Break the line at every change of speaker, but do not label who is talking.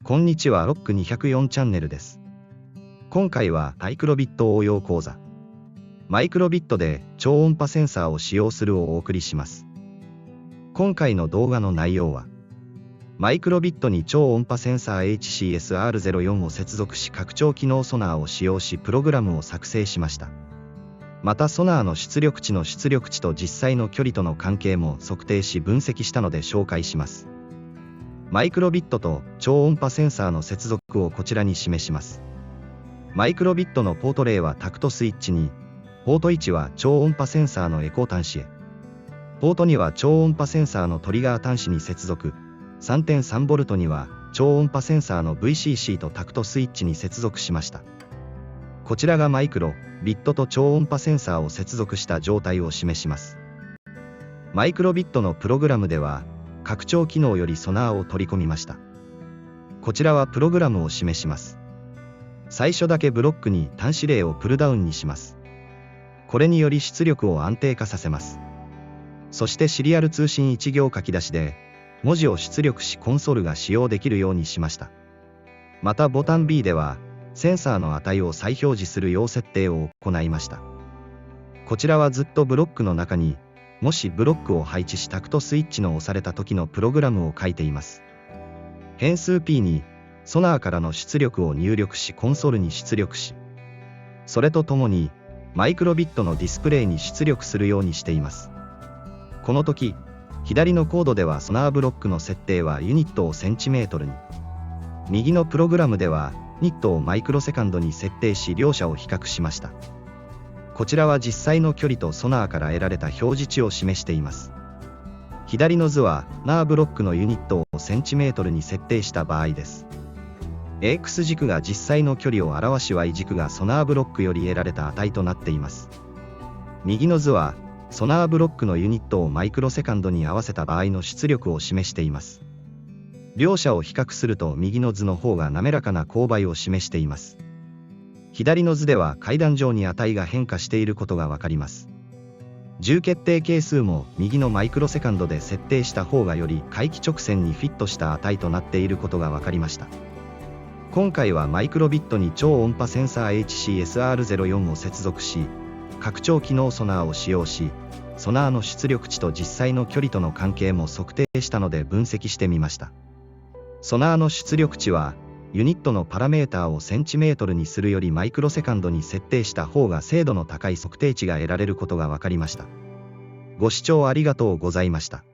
こんにちは、ロック204チャンネルです。今回はマイクロビット応用講座。マイクロビットで超音波センサーを使用するをお送りします。今回の動画の内容は、マイクロビットに超音波センサー HCSR04 を接続し拡張機能ソナーを使用しプログラムを作成しました。またソナーの出力値と実際の距離との関係も測定し分析したので紹介します。マイクロビットと超音波センサーの接続をこちらに示します。マイクロビットのポート例はタクトスイッチに、ポート1は超音波センサーのエコー端子へ。ポート2は超音波センサーのトリガー端子に接続、3.3V には超音波センサーの VCC とタクトスイッチに接続しました。こちらがマイクロビットと超音波センサーを接続した状態を示します。マイクロビットのプログラムでは、拡張機能よりソナーを取り込みました。こちらはプログラムを示します。最初だけブロックに端子例をプルダウンにします。これにより出力を安定化させます。そしてシリアル通信1行書き出しで、文字を出力しコンソールが使用できるようにしました。またボタン B では、センサーの値を再表示するよう設定を行いました。こちらはずっとブロックの中に、もしブロックを配置しタクトスイッチの押された時のプログラムを書いています。変数 P にソナーからの出力を入力しコンソールに出力し、それとともにマイクロビットのディスプレイに出力するようにしています。この時、左のコードではソナーブロックの設定はユニットをセンチメートルに、右のプログラムではニットをマイクロセカンドに設定し両者を比較しました。こちらは実際の距離とソナーから得られた表示値を示しています。左の図はナーブロックのユニットをセンチメートルに設定した場合です。X 軸が実際の距離を表し Y 軸がソナーブロックより得られた値となっています。右の図はソナーブロックのユニットをマイクロセカンドに合わせた場合の出力を示しています。両者を比較すると右の図の方が滑らかな勾配を示しています。左の図では階段状に値が変化していることがわかります。重決定係数も右のマイクロセカンドで設定した方がより回帰直線にフィットした値となっていることがわかりました。今回はマイクロビットに超音波センサー HCSR04 を接続し、拡張機能ソナーを使用し、ソナーの出力値と実際の距離との関係も測定したので分析してみました。ソナーの出力値は、ユニットのパラメータをセンチメートルにするよりマイクロセカンドに設定した方が精度の高い測定値が得られることが分かりました。ご視聴ありがとうございました。